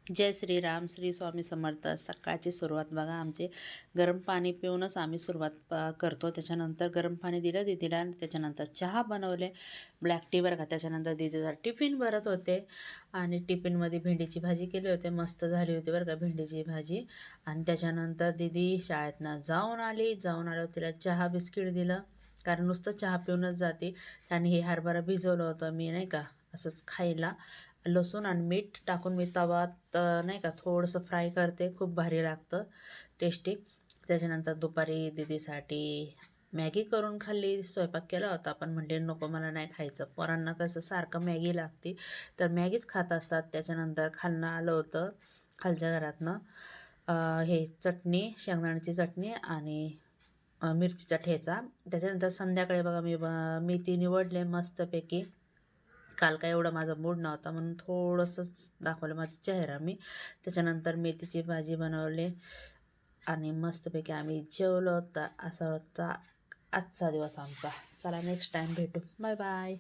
जय श्रीराम, श्री स्वामी समर्थ. सकाळची सुरुवात बघा, आमचे गरम पाणी पिऊनच आम्ही सुरुवात करतो. त्याच्यानंतर गरम पाणी दिलं दीदीला आणि त्याच्यानंतर चहा बनवले, ब्लॅक टी बरं का. त्याच्यानंतर दीदीचा टिफिन भरत होते आणि टिफिनमध्ये भेंडीची भाजी केली होती. मस्त झाली होती बरं का भेंडीची भाजी. आणि त्याच्यानंतर दीदी शाळेतनं जाऊन आल्यावर तिला चहा बिस्किट दिलं, कारण नुसतं चहा पिऊनच जाते. आणि हे हरभरा भिजवलं होतं मी, नाही का, असंच खायला. लसूण आणि मीठ टाकून मी तवात नाही का थोडंसं फ्राय करते, खूप भारी लागतं, टेस्टी. त्याच्यानंतर दुपारी दीदीसाठी मॅगी करून खाल्ली. स्वयंपाक केला होता पण म्हणले नको, मला नाही खायचं. पोरांना कसं सारखं मॅगी लागते, तर मॅगीच खात असतात. त्याच्यानंतर खालनं आलं होतं, खालच्या घरातनं हे चटणी, शेंगदाण्याची चटणी आणि मिरचीचा ठेचा. त्याच्यानंतर संध्याकाळी बघा मी मेथी निवडले मस्तपैकी. काल काय एवढा माझा मूड नव्हता म्हणून थोडंसंच दाखवलं माझा चेहरा मी. त्याच्यानंतर मेथीची भाजी बनवली आणि मस्तपैकी आम्ही जेवलो. तर असा होता आजचा दिवस आमचा. चला नेक्स्ट टाईम भेटू. Bye bye.